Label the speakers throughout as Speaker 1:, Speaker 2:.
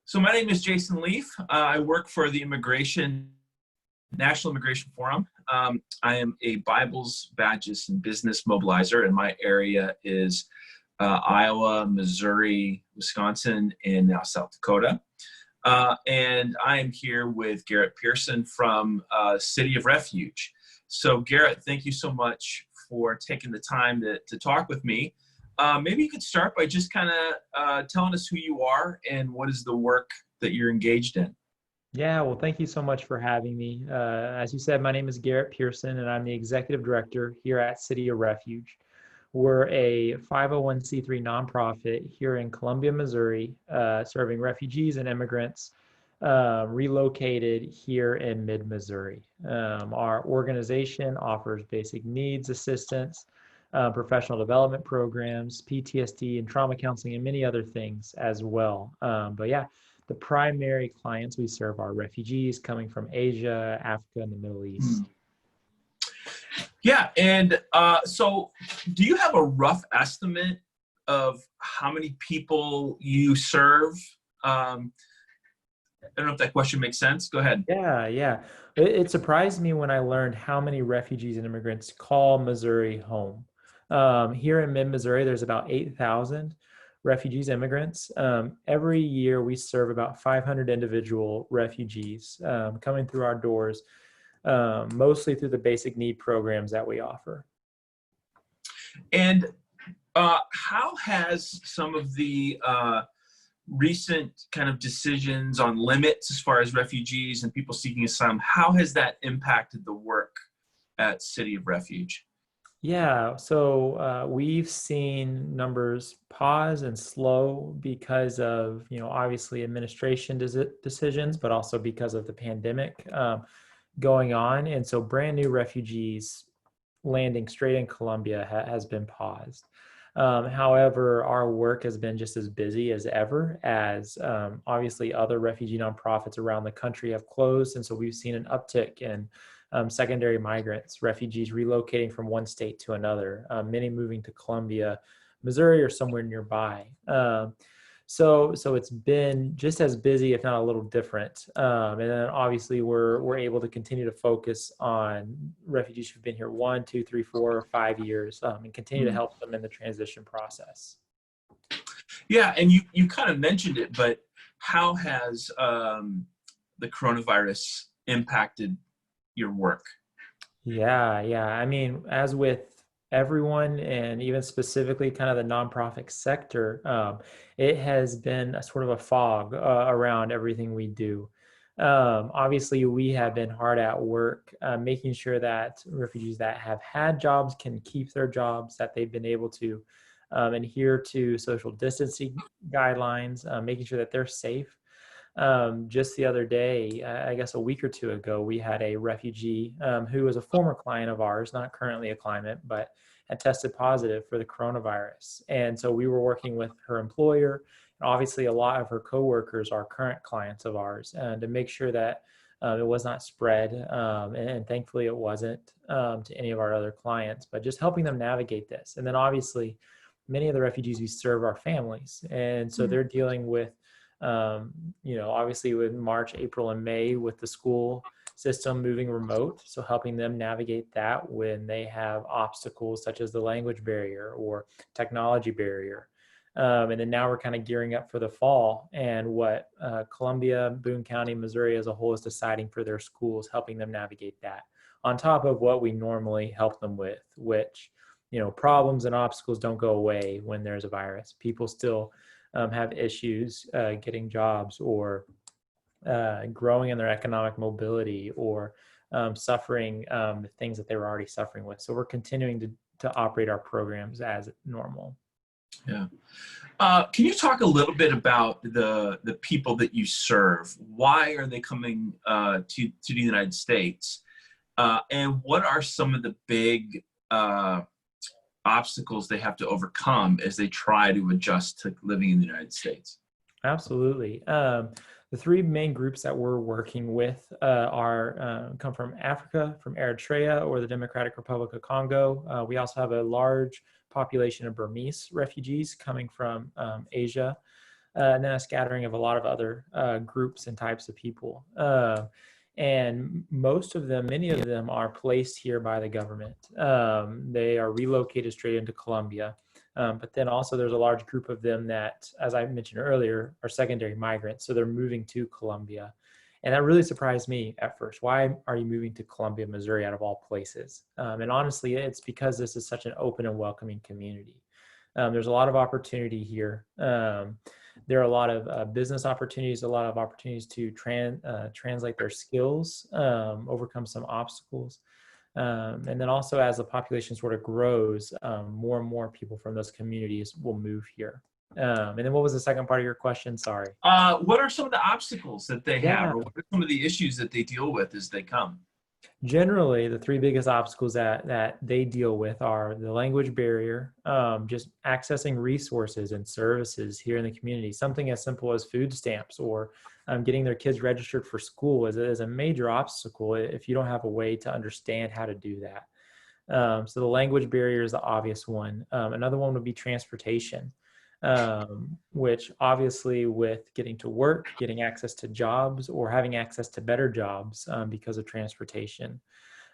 Speaker 1: So my name is Jason Leaf. I work for the National Immigration Forum. I am a Bibles, Badges, and Business Mobilizer, and my area is Iowa, Missouri, Wisconsin, and now South Dakota. And I am here with Garrett Pearson from City of Refuge. So Garrett, thank you so much for taking the time to talk with me. Maybe you could start by just kind of telling us who you are and what is the work that you're engaged in.
Speaker 2: Yeah, well, thank you so much for having me. As you said, my name is Garrett Pearson, and I'm the executive director here at City of Refuge. We're a 501c3 nonprofit here in Columbia, Missouri, serving refugees and immigrants relocated here in mid-Missouri. Our organization offers basic needs assistance, professional development programs, PTSD and trauma counseling, and many other things as well. But yeah, the primary clients we serve are refugees coming from Asia, Africa, and the Middle East.
Speaker 1: Yeah, and so do you have a rough estimate of how many people you serve? I don't know if that question makes sense. Go ahead.
Speaker 2: Yeah. It surprised me when I learned how many refugees and immigrants call Missouri home. Here in mid-Missouri, there's about 8,000 refugees, immigrants. Every year we serve about 500 individual refugees coming through our doors, mostly through the basic need programs that we offer.
Speaker 1: And how has some of the recent kind of decisions on limits as far as refugees and people seeking asylum, how has that impacted the work at City of Refuge?
Speaker 2: Yeah, so we've seen numbers pause and slow because of, obviously administration decisions, but also because of the pandemic going on. And so brand new refugees landing straight in Columbia has been paused. However, our work has been just as busy as ever, as obviously other refugee nonprofits around the country have closed. And so we've seen an uptick in secondary migrants, refugees relocating from one state to another, many moving to Columbia, Missouri, or somewhere nearby. So it's been just as busy, if not a little different. And then obviously we're able to continue to focus on refugees who've been here 1, 2, 3, 4, or 5 years, and continue to help them in the transition process.
Speaker 1: Yeah, and you kind of mentioned it, but how has the coronavirus impacted your work?
Speaker 2: Yeah. I mean, as with everyone, and even specifically kind of the nonprofit sector, it has been a sort of a fog around everything we do. Obviously, we have been hard at work making sure that refugees that have had jobs can keep their jobs, that they've been able to adhere to social distancing guidelines, making sure that they're safe. Just the other day, I guess a week or two ago, we had a refugee who was a former client of ours, not currently a client, but had tested positive for the coronavirus. And so we were working with her employer, and obviously a lot of her coworkers are current clients of ours, and to make sure that it was not spread. And thankfully it wasn't to any of our other clients, but just helping them navigate this. And then obviously many of the refugees we serve are families. And so they're dealing with obviously with March, April, and May with the school system moving remote. So helping them navigate that when they have obstacles such as the language barrier or technology barrier. And then now we're kind of gearing up for the fall and what Columbia, Boone County, Missouri as a whole is deciding for their schools, helping them navigate that on top of what we normally help them with, which, problems and obstacles don't go away when there's a virus. People still have issues getting jobs or growing in their economic mobility or suffering the things that they were already suffering with. So we're continuing to operate our programs as normal.
Speaker 1: Yeah. Can you talk a little bit about the people that you serve? Why are they coming to the United States? And what are some of the big obstacles they have to overcome as they try to adjust to living in the United States?
Speaker 2: Absolutely. The three main groups that we're working with come from Africa, from Eritrea or the Democratic Republic of Congo. We also have a large population of Burmese refugees coming from Asia. and then a scattering of a lot of other groups and types of people. And most of them, many of them are placed here by the government. They are relocated straight into Colombia. But then also there's a large group of them that, as I mentioned earlier, are secondary migrants. So they're moving to Colombia. And that really surprised me at first. Why are you moving to Columbia, Missouri, out of all places? And honestly, it's because this is such an open and welcoming community. There's a lot of opportunity here. There are a lot of business opportunities, a lot of opportunities to translate their skills, overcome some obstacles. And then also as the population sort of grows, more and more people from those communities will move here. And then what was the second part of your question? Sorry.
Speaker 1: What are some of the obstacles that they have,
Speaker 2: Yeah.
Speaker 1: or what are some of the issues that they deal with as they come?
Speaker 2: Generally, the three biggest obstacles that they deal with are the language barrier, just accessing resources and services here in the community. Something as simple as food stamps or getting their kids registered for school is a major obstacle if you don't have a way to understand how to do that. So the language barrier is the obvious one. Another one would be transportation, which obviously with getting to work, getting access to jobs, or having access to better jobs because of transportation.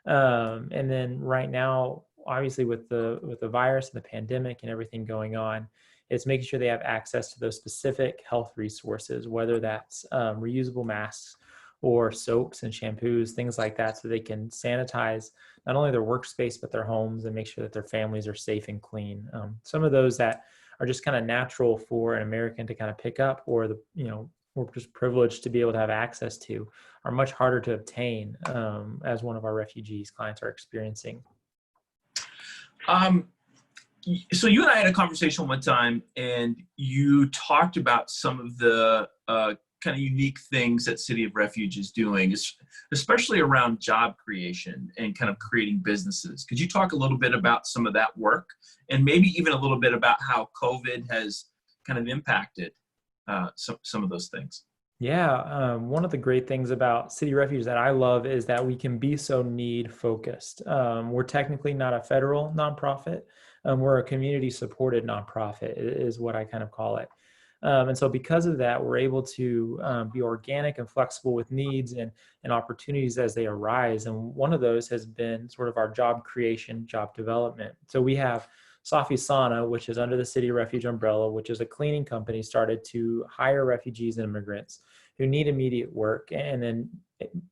Speaker 2: And then right now, obviously with the virus and the pandemic and everything going on, it's making sure they have access to those specific health resources, whether that's reusable masks or soaps and shampoos, things like that, so they can sanitize not only their workspace, but their homes and make sure that their families are safe and clean. Some of those that are just kind of natural for an American to kind of pick up, or we're just privileged to be able to have access to, are much harder to obtain, as one of our refugees clients are experiencing.
Speaker 1: So you and I had a conversation one time, and you talked about some of the kind of unique things that City of Refuge is doing, especially around job creation and kind of creating businesses. Could you talk a little bit about some of that work, and maybe even a little bit about how COVID has kind of impacted some of those things?
Speaker 2: Yeah, one of the great things about City Refuge that I love is that we can be so need focused. We're technically not a federal nonprofit. We're a community supported nonprofit is what I kind of call it. And so because of that, we're able to be organic and flexible with needs and opportunities as they arise. And one of those has been sort of our job creation, job development. So we have Safi Sana, which is under the City Refuge umbrella, which is a cleaning company started to hire refugees and immigrants who need immediate work, and then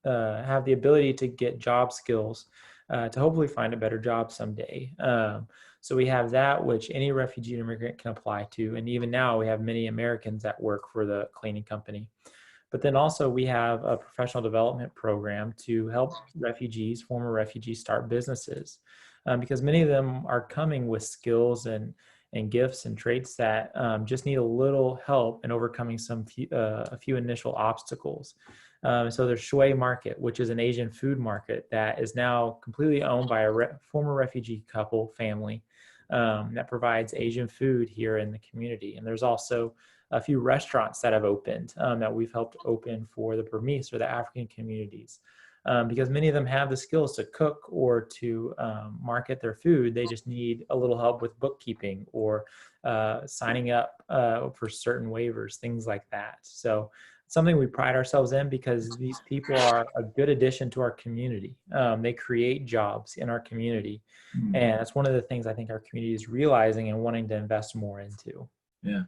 Speaker 2: have the ability to get job skills to hopefully find a better job someday. So we have that, which any refugee and immigrant can apply to. And even now we have many Americans that work for the cleaning company. But then also we have a professional development program to help refugees, former refugees, start businesses. Because many of them are coming with skills and gifts and traits that just need a little help in overcoming a few initial obstacles. So there's Shui Market, which is an Asian food market that is now completely owned by a former refugee family that provides Asian food here in the community. And there's also a few restaurants that have opened that we've helped open for the Burmese or the African communities. Because many of them have the skills to cook or to market their food. They just need a little help with bookkeeping or signing up for certain waivers, things like that. So it's something we pride ourselves in because these people are a good addition to our community. They create jobs in our community. And that's one of the things I think our community is realizing and wanting to invest more into.
Speaker 1: Yeah.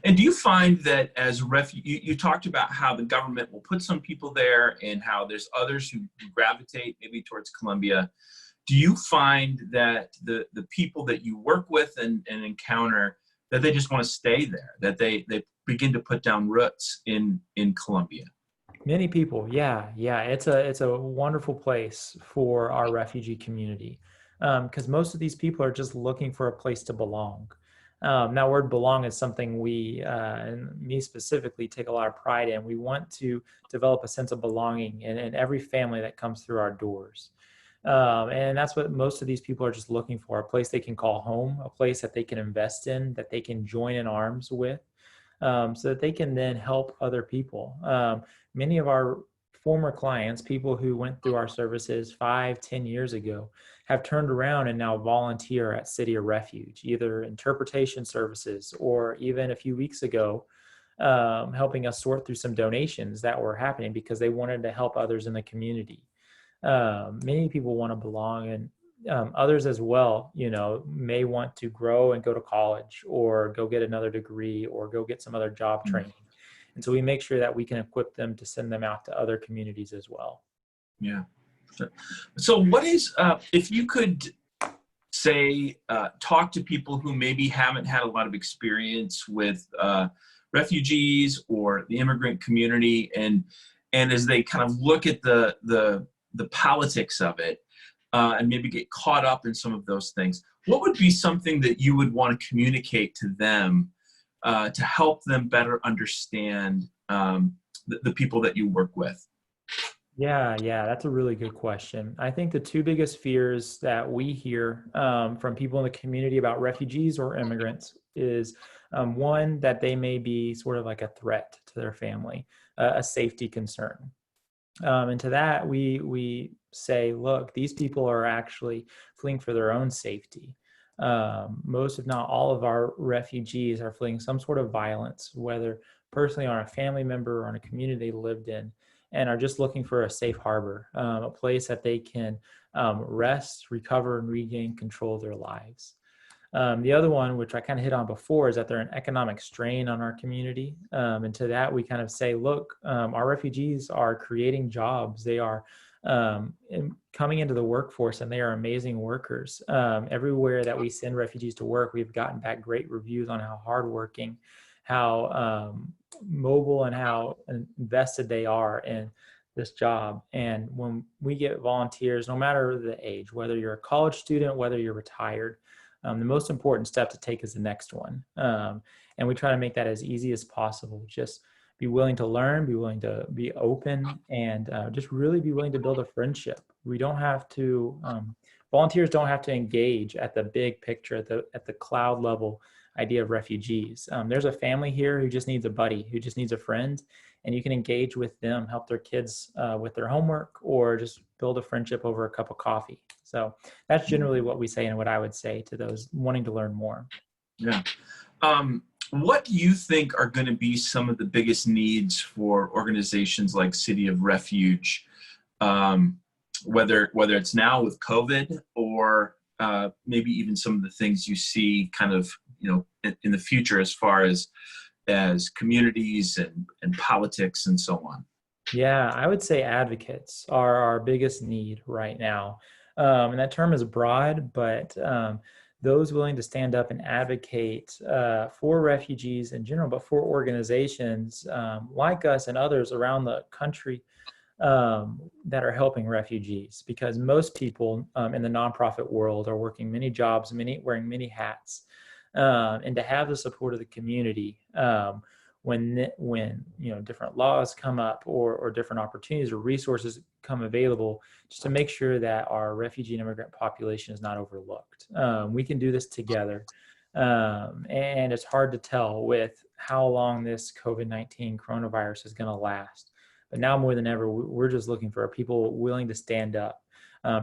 Speaker 1: And do you find that as you talked about how the government will put some people there and how there's others who gravitate maybe towards Colombia. Do you find that the people that you work with and encounter, that they just want to stay there, that they begin to put down roots in Colombia?
Speaker 2: Many people, yeah. It's a wonderful place for our refugee community, because most of these people are just looking for a place to belong. That word belong is something we, and me specifically, take a lot of pride in. We want to develop a sense of belonging in every family that comes through our doors. And that's what most of these people are just looking for, a place they can call home, a place that they can invest in, that they can join in arms with, so that they can then help other people. Many of our former clients, people who went through our services 5-10 years ago, have turned around and now volunteer at City of Refuge, either interpretation services or even a few weeks ago, helping us sort through some donations that were happening because they wanted to help others in the community. Many people want to belong, and others as well, may want to grow and go to college or go get another degree or go get some other job training. And so we make sure that we can equip them to send them out to other communities as well.
Speaker 1: Yeah. So what is, if you could say, talk to people who maybe haven't had a lot of experience with refugees or the immigrant community, and as they kind of look at the politics of it, and maybe get caught up in some of those things, what would be something that you would want to communicate to them to help them better understand the people that you work with?
Speaker 2: Yeah, that's a really good question. I think the two biggest fears that we hear from people in the community about refugees or immigrants is one, that they may be sort of like a threat to their family, a safety concern. And to that, we say, look, these people are actually fleeing for their own safety. Most, if not all, of our refugees are fleeing some sort of violence, whether personally on a family member or on a community they lived in, and are just looking for a safe harbor, a place that they can rest, recover, and regain control of their lives. The other one, which I kind of hit on before, is that they're an economic strain on our community. And to that, we kind of say, look, our refugees are creating jobs. They are coming into the workforce, and they are amazing workers. Everywhere that we send refugees to work, we've gotten back great reviews on how hardworking, how mobile, and how invested they are in this job. And when we get volunteers, no matter the age, whether you're a college student, whether you're retired, the most important step to take is the next one. And we try to make that as easy as possible. Just be willing to learn, be willing to be open, and just really be willing to build a friendship. We don't have to, volunteers don't have to engage at the big picture, at the cloud level idea of refugees. There's a family here who just needs a buddy, who just needs a friend, and you can engage with them, help their kids with their homework, or just build a friendship over a cup of coffee. So that's generally what we say and what I would say to those wanting to learn more.
Speaker 1: Yeah. What do you think are going to be some of the biggest needs for organizations like City of Refuge, whether it's now with COVID, or maybe even some of the things you see kind of, in the future, as far as communities and politics and so on?
Speaker 2: Yeah, I would say advocates are our biggest need right now. And that term is broad, but those willing to stand up and advocate for refugees in general, but for organizations like us and others around the country that are helping refugees, because most people in the nonprofit world are working many jobs, wearing many hats, and to have the support of the community when different laws come up or different opportunities or resources come available, just to make sure that our refugee and immigrant population is not overlooked. We can do this together. And it's hard to tell with how long this COVID-19 coronavirus is going to last. But now more than ever, we're just looking for people willing to stand up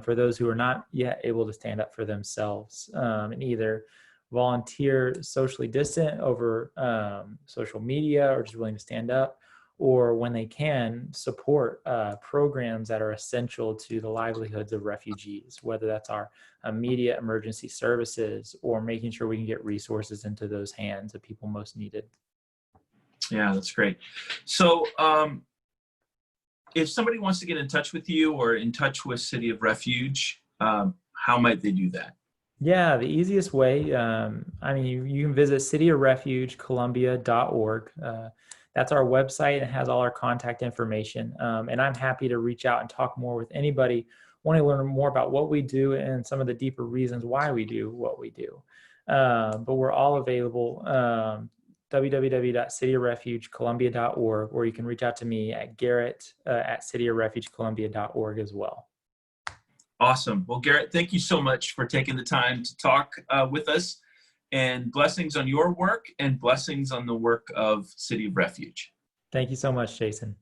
Speaker 2: for those who are not yet able to stand up for themselves, and either volunteer socially distant over social media, or just willing to stand up, or when they can, support programs that are essential to the livelihoods of refugees, whether that's our immediate emergency services or making sure we can get resources into those hands of people most needed.
Speaker 1: Yeah, that's great. So if somebody wants to get in touch with you or in touch with City of Refuge, how might they do that?
Speaker 2: Yeah, the easiest way, you can visit cityofrefugecolumbia.org. That's our website. It has all our contact information. And I'm happy to reach out and talk more with anybody wanting to learn more about what we do and some of the deeper reasons why we do what we do. But we're all available, www.cityofrefugecolumbia.org, or you can reach out to me at Garrett at cityofrefugecolumbia.org as well.
Speaker 1: Awesome. Well, Garrett, thank you so much for taking the time to talk with us, and blessings on your work and blessings on the work of City of Refuge.
Speaker 2: Thank you so much, Jason.